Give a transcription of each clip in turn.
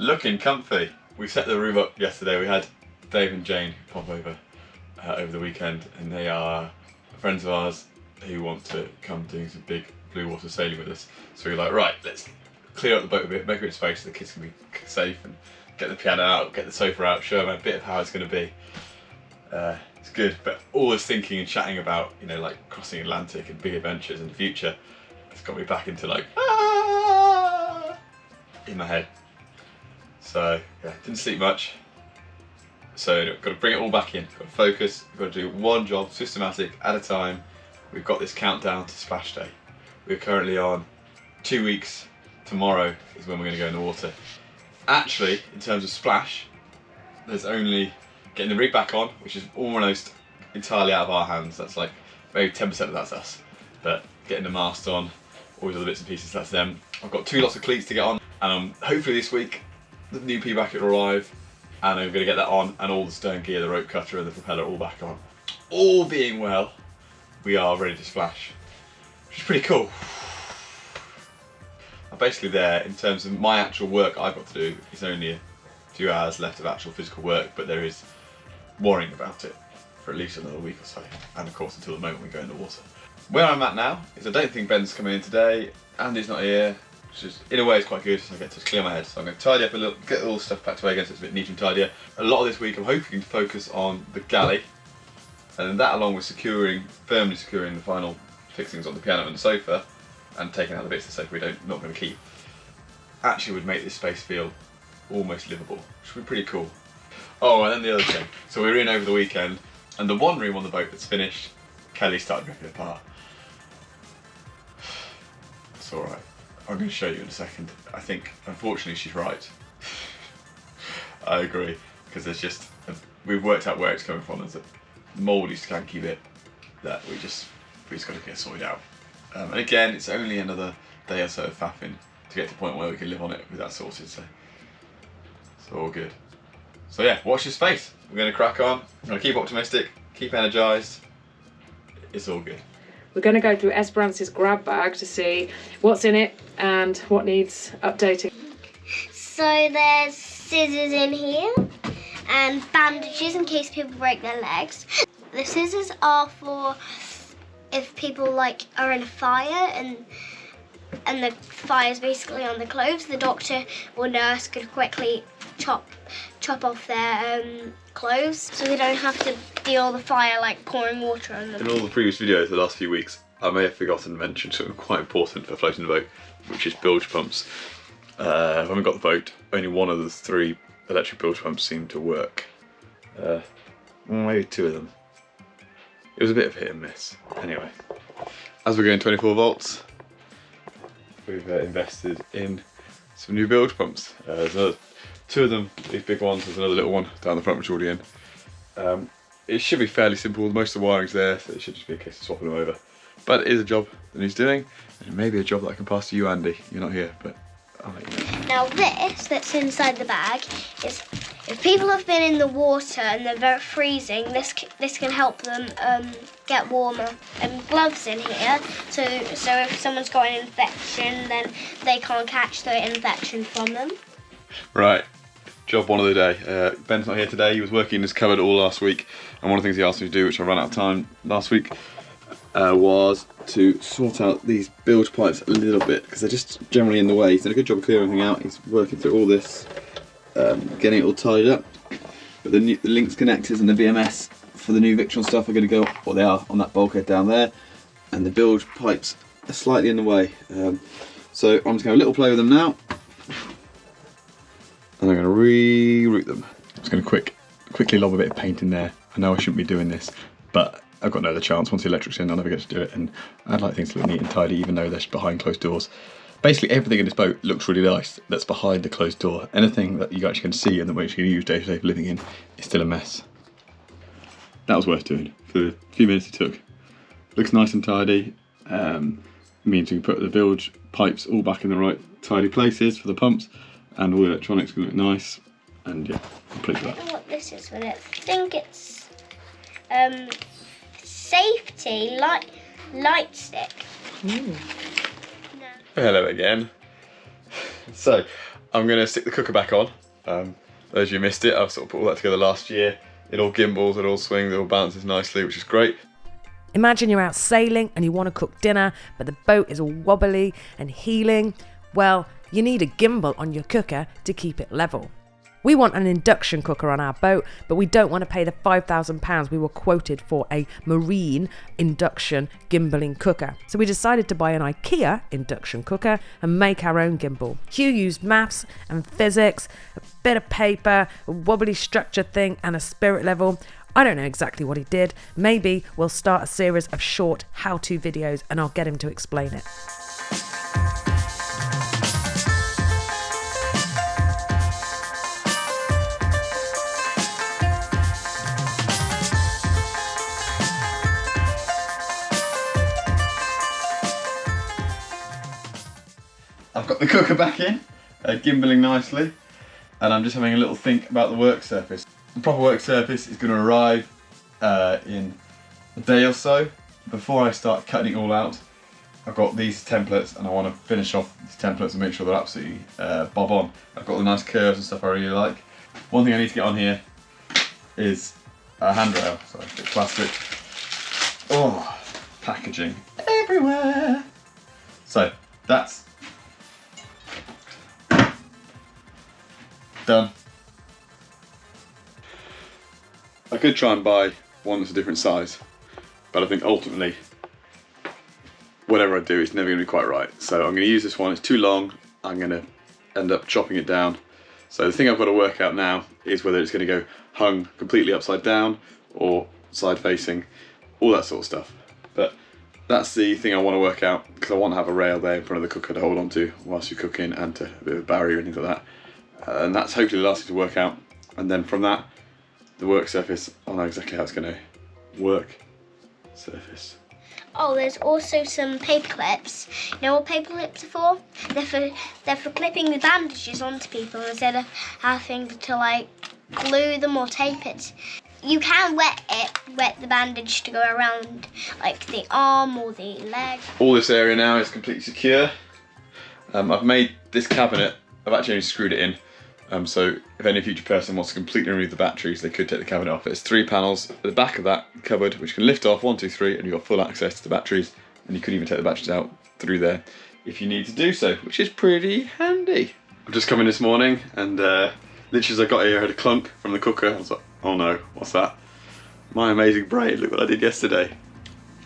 Looking comfy. We set the room up yesterday. We had Dave and Jane pop over the weekend, and they are friends of ours who want to come doing some big blue water sailing with us. So we're like, right, let's clear up the boat a bit, make a bit of space so the kids can be safe, and get the piano out, get the sofa out, show them a bit of how it's going to be. It's good, but all this thinking and chatting about, you know, like crossing Atlantic and big adventures in the future, it's got me back into like, in my head. So yeah, didn't sleep much. So got to bring it all back in, got to focus, we've got to do one job, systematic, at a time. We've got this countdown to splash day. We're currently on 2 weeks. Tomorrow is when we're going to go in the water. Actually, in terms of splash, there's only getting the rig back on, which is almost entirely out of our hands. That's like maybe 10% of that's us. But getting the mast on, all these other bits and pieces, that's them. I've got 2 lots of cleats to get on, and hopefully this week the new P bracket will arrive, and I'm going to get that on, and all the stern gear, the rope cutter and the propeller all back on. All being well, we are ready to splash, which is pretty cool. I'm basically there in terms of my actual work I've got to do. It's only a few hours left of actual physical work, but there is worrying about it for at least another week or so, and of course until the moment we go in the water. Where I'm at now is I don't think Ben's coming in today, Andy's not here, which is in a way is quite good, so I get to clear my head. So I'm going to tidy up a little, get all the stuff packed away again so it's a bit neat and tidier. A lot of this week I'm hoping to focus on the galley, and that along with firmly securing the final fixings on the piano and the sofa, and taking out the bits of the sofa we're not going to keep, actually would make this space feel almost livable, which would be pretty cool. Oh, and then the other thing, so we were in over the weekend, and the one room on the boat that's finished, Kelly started ripping it apart. It's alright, I'm going to show you in a second. I think, unfortunately, she's right. I agree, because there's just, we've worked out where it's coming from. There's a mouldy skanky bit that we just got to get sorted out. And again, it's only another day or so of faffing to get to the point where we can live on it with that sorted, so it's all good. So yeah, watch this space. We're going to crack on. I'm going to keep optimistic, keep energised. It's all good. We're going to go through Esperance's grab bag to see what's in it and what needs updating. So there's scissors in here and bandages in case people break their legs. The scissors are for if people like are in a fire and the fire's basically on the clothes, the doctor or nurse could quickly chop off their clothes so they don't have to deal with the fire like pouring water on them. In all the previous videos the last few weeks, I may have forgotten to mention something quite important for floating the boat, which is bilge pumps. When we got the boat, only one of the 3 electric bilge pumps seemed to work. Maybe 2 of them. It was a bit of hit and miss. Anyway, as we're going 24 volts, we've invested in some new bilge pumps. There's another 2 of them, these big ones. There's another little one down the front which is already in. It should be fairly simple. Most of the wiring's there, so it should just be a case of swapping them over. But it is a job that he's doing, and it may be a job that I can pass to you, Andy. You're not here, but I'll let you know. Now this that's inside the bag is, if people have been in the water and they're very freezing, this can help them get warmer. And gloves in here, so if someone's got an infection, then they can't catch the infection from them. Right, job one of the day. Ben's not here today. He was working in his cupboard all last week, and one of the things he asked me to do, which I ran out of time last week, was to sort out these bilge pipes a little bit, because they're just generally in the way. He's done a good job of clearing everything out. He's working through all this, getting it all tidied up. But the links connectors and the VMS for the new Victron stuff are going to go, or they are, on that bulkhead down there, and the bilge pipes are slightly in the way. So I'm just going to have a little play with them now, and I'm going to re-route them. I'm just going to quickly lob a bit of paint in there. I know I shouldn't be doing this, but I've got no other chance. Once the electric's in, I'll never get to do it, and I'd like things to look neat and tidy, even though they're behind closed doors. Basically everything in this boat looks really nice that's behind the closed door. Anything that you actually can see and that we actually use day-to-day living in is still a mess. That was worth doing for the few minutes it took. Looks nice and tidy. Means we can put the bilge pipes all back in the right tidy places for the pumps, and all the electronics can look nice, and yeah, I'm pleased with that. I don't know what this is with it. I think it's safety light stick. Mm. No. Hello again. So, I'm going to stick the cooker back on. Those of you who missed it, I've sort of put all that together last year. It all gimbles, it all swings, it all balances nicely, which is great. Imagine you're out sailing and you want to cook dinner, but the boat is all wobbly and heeling. Well, you need a gimbal on your cooker to keep it level. We want an induction cooker on our boat, but we don't want to pay the £5,000 we were quoted for a marine induction gimballing cooker. So we decided to buy an IKEA induction cooker and make our own gimbal. Hugh used maths and physics, a bit of paper, a wobbly structure thing and a spirit level. I don't know exactly what he did. Maybe we'll start a series of short how-to videos and I'll get him to explain it. I've got the cooker back in, gimballing nicely, and I'm just having a little think about the work surface. The proper work surface is going to arrive in a day or so. Before I start cutting it all out, I've got these templates and I want to finish off these templates and make sure they're absolutely bob on. I've got the nice curves and stuff I really like. One thing I need to get on here is a handrail, so a bit of plastic. Oh, packaging everywhere. So that's done. I could try and buy one that's a different size, but I think ultimately, whatever I do, it's never going to be quite right. So I'm going to use this one. It's too long. I'm going to end up chopping it down. So the thing I've got to work out now is whether it's going to go hung completely upside down or side facing, all that sort of stuff. But that's the thing I want to work out, because I want to have a rail there in front of the cooker to hold on to whilst you're cooking, and to a bit of a barrier and things like that. And that's hopefully the last thing to work out. And then from that, the work surface, I'll know exactly how it's going to work. Surface. Oh, there's also some paper clips. You know what paper clips are for? They're for clipping the bandages onto people instead of having to like glue them or tape it. You can wet the bandage to go around like the arm or the leg. All this area now is completely secure. I've made this cabinet, I've actually only screwed it in. So if any future person wants to completely remove the batteries, they could take the cabinet off. There's 3 panels at the back of that cupboard which can lift off 1, 2, 3, and you've got full access to the batteries, and you could even take the batteries out through there if you need to do so, which is pretty handy. I've just come in this morning and literally as I got here I heard a clunk from the cooker. I was like, oh no, what's that? My amazing brain, look what I did yesterday.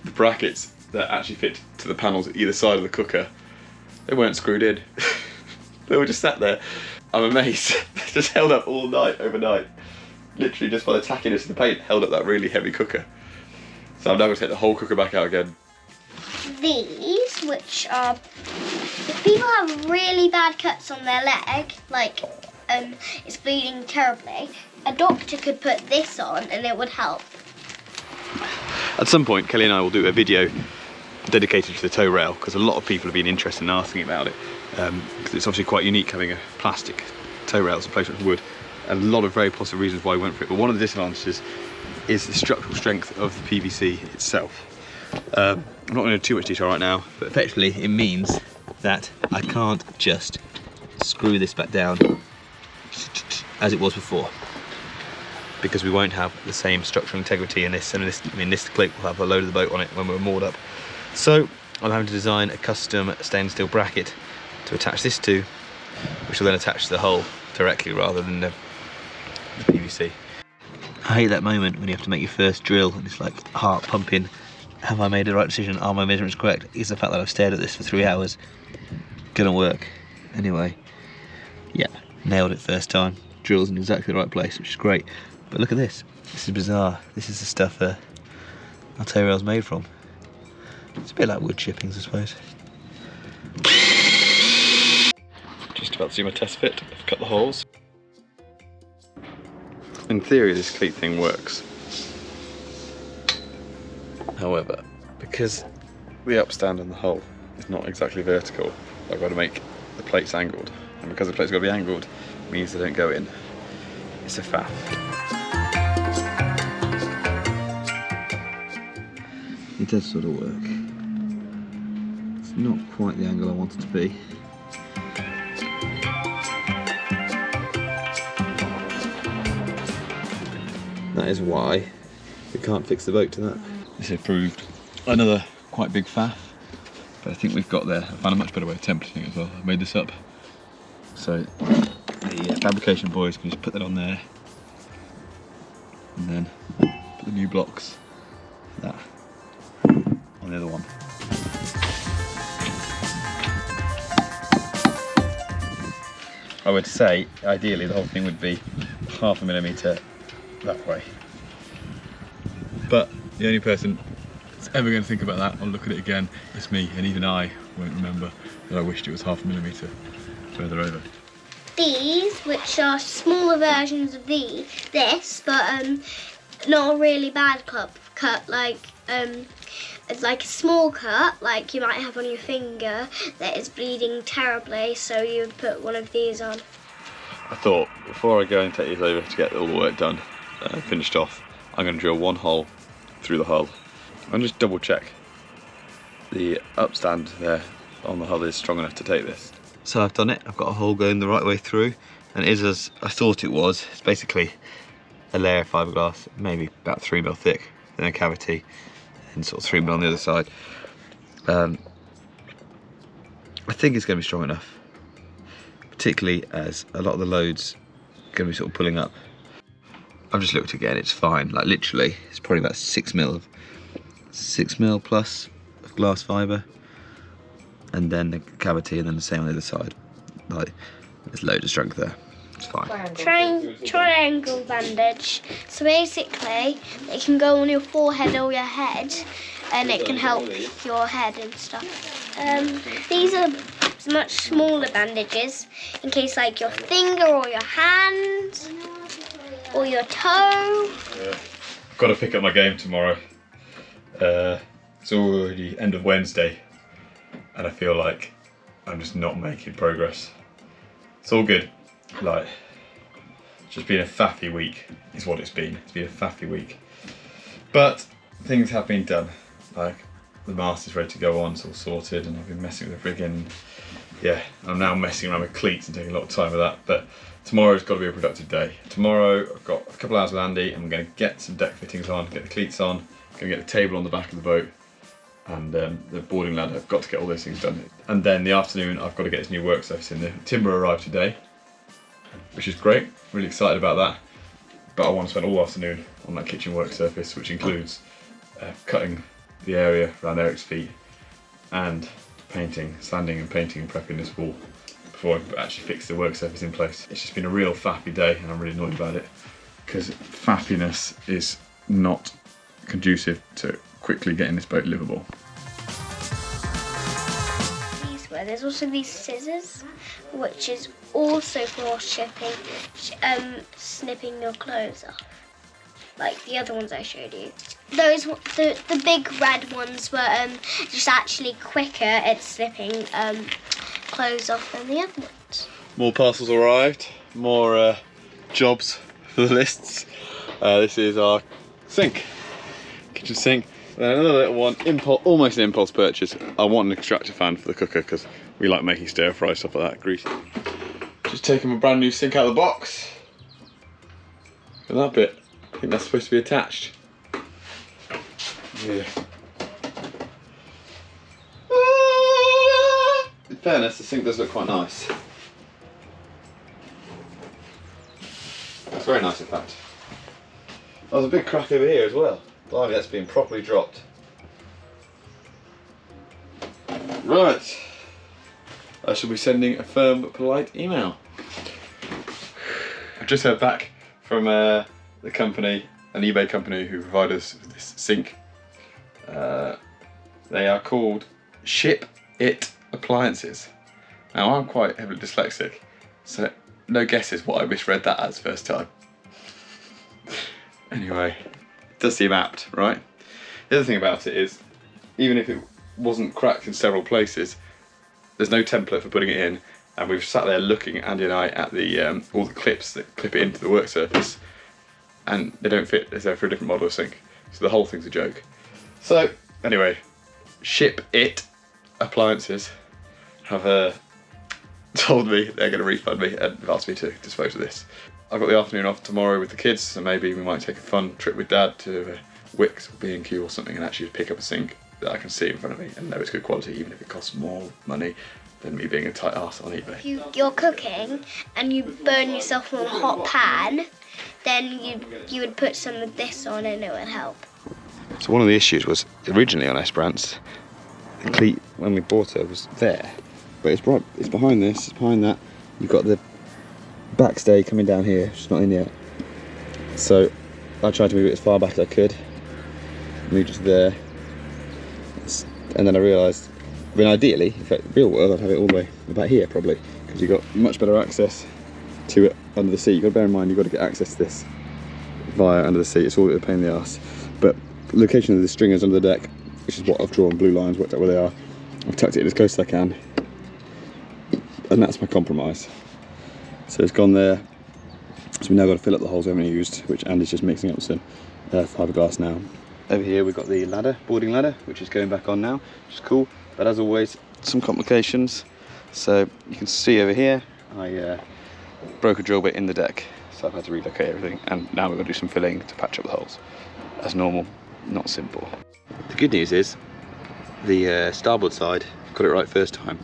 The brackets that actually fit to the panels at either side of the cooker, they weren't screwed in. They were just sat there. I'm amazed. Just held up all night, overnight. Literally just by the tackiness of the paint, held up that really heavy cooker. So I'm now going to take the whole cooker back out again. These, which are, if people have really bad cuts on their leg, like it's bleeding terribly, a doctor could put this on and it would help. At some point, Kelly and I will do a video dedicated to the toe rail, because a lot of people have been interested in asking about it. Because it's obviously quite unique having a plastic toe rail as opposed to wood, and a lot of very positive reasons why we went for it. But one of the disadvantages is the structural strength of the PVC itself. I'm not going into too much detail right now, but effectively it means that I can't just screw this back down as it was before, because we won't have the same structural integrity in this, and this clip will have a load of the boat on it when we're moored up. So I'm having to design a custom stainless steel bracket to attach this to, which will then attach to the hull directly rather than the PVC. I hate that moment when you have to make your first drill and it's like heart pumping. Have I made the right decision? Are my measurements correct? Is the fact that I've stared at this for 3 hours gonna work? Anyway, yeah, nailed it first time. Drill's in exactly the right place, which is great. But look at this. This is bizarre. This is the stuff our toe rail's made from. It's a bit like wood chippings, I suppose. Just about to do my test fit. I've cut the holes. In theory, this cleat thing works. However, because the upstand on the hull is not exactly vertical, I've got to make the plates angled. And because the plates got to be angled, it means they don't go in. It's a faff. It does sort of work. It's not quite the angle I want it to be. that is why we can't fix the boat to that. This has proved another quite big faff, but I think we've got there. I found a much better way of templating it as well. I made this up. So the fabrication boys can just put that on there and then put the new blocks, that, on the other one. I would say, ideally, the whole thing would be 0.5 millimetre that way. But the only person that's ever going to think about that or look at it again is me, and even I won't remember that I wished it was 0.5 millimetre further over. These, which are smaller versions of this, but not a really bad cut, like it's like a small cut, like you might have on your finger, that is bleeding terribly, so you would put one of these on. I thought, before I go and take these over to get all the work done and finished off, I'm going to drill one hole through the hull and just double check the upstand there on the hull is strong enough to take this. So I've done it, I've got a hole going the right way through, and it is as I thought it was. It's basically a layer of fiberglass, maybe about 3 mil thick, then a cavity, and sort of 3 mil on the other side. I think it's going to be strong enough, particularly as a lot of the loads are going to be sort of pulling up. I've just looked again, it's fine, like literally, it's probably about 6 mil plus of glass fibre, and then the cavity, and then the same on the other side. Like, there's loads of strength there, it's fine. Triangle bandage. So basically, it can go on your forehead or your head, and it can help your head and stuff. These are much smaller bandages, in case like your finger or your hand or your toe. Got to pick up my game tomorrow. It's already end of Wednesday, and I feel like I'm just not making progress. It's all good. Like, it's just been a faffy week, is what it's been. It's been a faffy week. But things have been done. Like, the mast is ready to go on, it's all sorted, and I've been messing with the friggin', yeah, I'm now messing around with cleats and taking a lot of time with that. But tomorrow's got to be a productive day. Tomorrow I've got a couple of hours with Andy, and I'm going to get some deck fittings on, get the cleats on, going to get the table on the back of the boat, and the boarding ladder. I've got to get all those things done. And then the afternoon I've got to get this new work surface in. The timber arrived today, which is great, really excited about that. But I want to spend all afternoon on that kitchen work surface, which includes cutting the area around Eric's feet and painting, sanding and painting and prepping this wall before I actually fix the work surface in place. It's just been a real faffy day, and I'm really annoyed about it, because faffiness is not conducive to quickly getting this boat livable. There's also these scissors, which is also for snipping your clothes off, like the other ones I showed you. Those, the big red ones were just actually quicker at snipping clothes off than the other ones. More parcels arrived, more jobs for the lists. This is our sink, kitchen sink. Then another little one, almost an impulse purchase. I want an extractor fan for the cooker because we like making stir fry, stuff like that, greasy. Just taking my brand new sink out of the box. Look at that bit. I think that's supposed to be attached. Yeah. In fairness, the sink does look quite nice. It's very nice, in fact. Oh, there's a big crack over here as well. Blimey, that's been properly dropped. Right. I shall be sending a firm but polite email. I've just heard back from the company, an eBay company who provide us with this sink. They are called Ship It Appliances. Now, I'm quite heavily dyslexic, so no guesses what I misread that as first time. Anyway, it does seem apt, right? The other thing about it is, even if it wasn't cracked in several places, there's no template for putting it in, and we've sat there looking, Andy and I, at the all the clips that clip it into the work surface, and they don't fit. They're for a different model of sink, so the whole thing's a joke. So anyway, Ship It Appliances have told me they're going to refund me and asked me to dispose of this. I've got the afternoon off tomorrow with the kids, so maybe we might take a fun trip with Dad to Wickes or B&Q or something and actually pick up a sink that I can see in front of me and know it's good quality, even if it costs more money than me being a tight arse on eBay. If you're cooking and you burn yourself on a hot pan, then you would put some of this on and it would help. So one of the issues was originally on Esperance, the cleat when we bought it was there, but it's behind this, it's behind that. You've got the backstay coming down here, which is not in yet. So I tried to move it as far back as I could, moved it to there, and then I realised, I mean ideally, in fact, real world, I'd have it all the way about here probably, because you've got much better access to it under the seat. You've got to bear in mind you've got to get access to this via under the seat, it's all a pain in the arse. But the location of the stringers under the deck, which is what I've drawn blue lines, worked out where they are, I've tucked it in as close as I can, and that's my compromise. So it's gone there, so we've now got to fill up the holes we haven't used, which Andy's just mixing up some fiberglass now. Over here we've got the ladder, boarding ladder, which is going back on now, which is cool, but as always, some complications. So you can see over here, I broke a drill bit in the deck, so I've had to relocate everything, and now we're going to do some filling to patch up the holes. As normal, not simple. The good news is, the starboard side, got it right first time.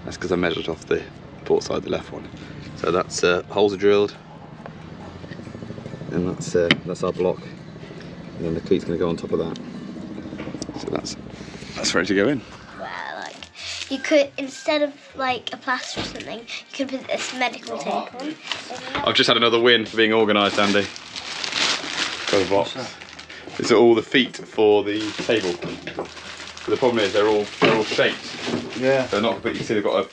That's because I measured off the port side, the left one. So that's holes are drilled, and that's our block, and then the cleat's going to go on top of that. So that's ready to go in. Well, like you could, instead of like a plaster or something, you could put this medical tape on. I've just had another win for being organised, Andy. Got a box. These are all the feet for the table. But the problem is they're all shaped. Yeah. They're not, but you see they've got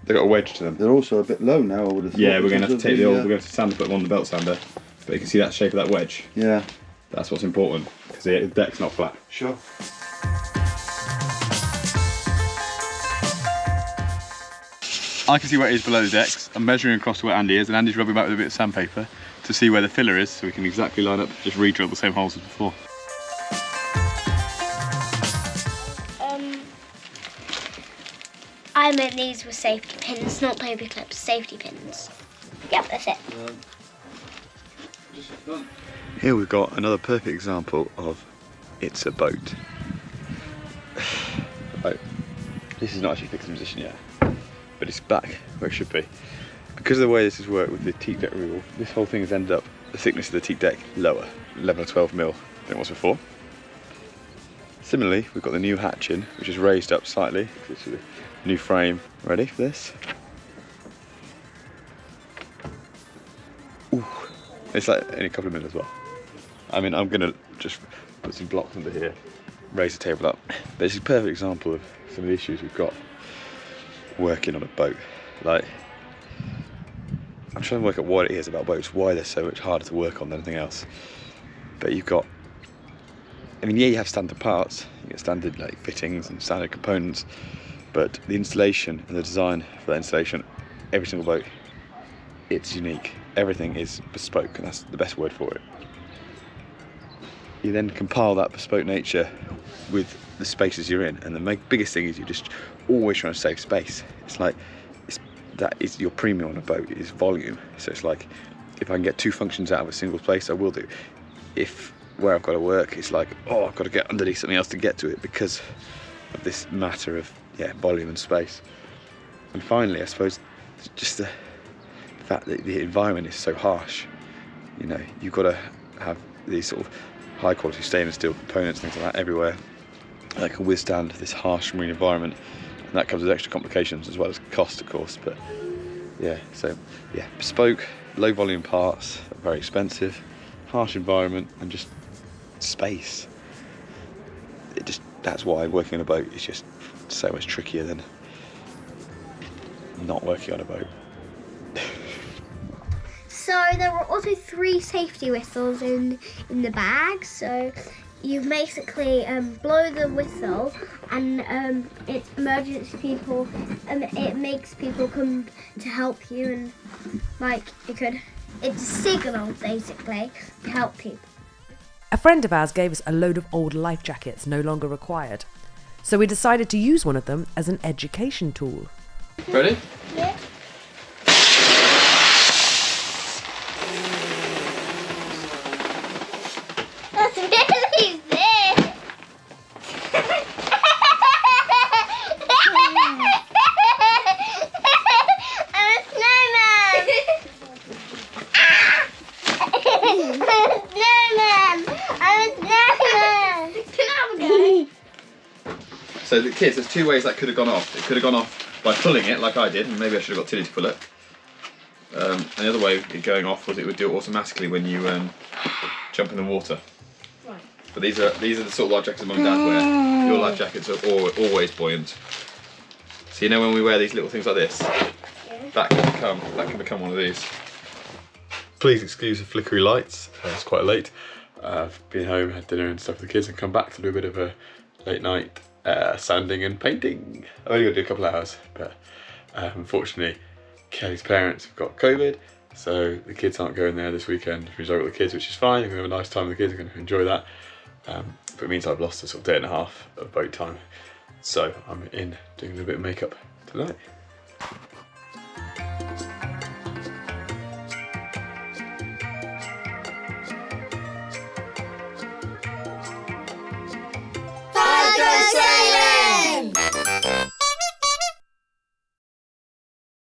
a wedge to them. They're also a bit low now, I would have thought. Yeah, we're going to have to take we're going to have to sand put them on the belt sander. But you can see that shape of that wedge. Yeah. That's what's important, because the deck's not flat. Sure. I can see where it is below the decks. I'm measuring across to where Andy is, and Andy's rubbing back with a bit of sandpaper to see where the filler is, so we can exactly line up, just re-drill the same holes as before. I meant these were safety pins, not paper clips, safety pins. Yep, that's it. Here we've got another perfect example of it's a boat. Right. This is not actually fixed in position yet, but it's back where it should be. Because of the way this has worked with the teak deck removal, this whole thing has ended up, the thickness of the teak deck lower, 11 or 12 mil than it was before. Similarly, we've got the new hatching, which is raised up slightly. This is a new frame. Ready for this? Ooh, it's like in a couple of minutes as well. I mean, I'm gonna just put some blocks under here, raise the table up. But it's a perfect example of some of the issues we've got working on a boat. Like, I'm trying to work out what it is about boats, why they're so much harder to work on than anything else. But you've got, I mean, yeah, you have standard parts, you get standard like fittings and standard components, but the installation and the design for that installation, every single boat, it's unique. Everything is bespoke, and that's the best word for it. You then compile that bespoke nature with the spaces you're in, and the biggest thing is you're just always trying to save space. It's like, that is your premium on a boat, is volume. So it's like, if I can get two functions out of a single place, I will do. If where I've got to work, it's like, oh, I've got to get underneath something else to get to it because of this matter of, yeah, volume and space. And finally, I suppose, just the fact that the environment is so harsh. You know, you've got to have these sort of high quality stainless steel components, things like that everywhere that can withstand this harsh marine environment. And that comes with extra complications as well as cost, of course. But yeah, so yeah, bespoke, low volume parts, very expensive, harsh environment, and just space. That's why working on a boat is just so much trickier than not working on a boat. So there were also 3 safety whistles in the bag. So you basically blow the whistle, and it's emergency people. It makes people come to help you, and like it's a signal basically to help people. A friend of ours gave us a load of old life jackets no longer required, so we decided to use one of them as an education tool. Ready? Yeah. So the kids, there's two ways that could have gone off. It could have gone off by pulling it like I did, and maybe I should have got Tilly to pull it. And the other way it going off was it would do it automatically when you jump in the water. Right. But these are the sort of life jackets Mum and Dad wear. Your life jackets are always buoyant. So you know when we wear these little things like this, that can become one of these. Please excuse the flickery lights. It's quite late. I've been home, had dinner and stuff with the kids, and come back to do a bit of a late night sanding and painting. I've only got to do a couple of hours, but unfortunately Kelly's parents have got COVID, so the kids aren't going there this weekend. We've got the kids, which is fine. They're going to have a nice time with the kids. They're going to enjoy that. But it means I've lost a sort of day and a half of boat time. So I'm in doing a little bit of makeup tonight.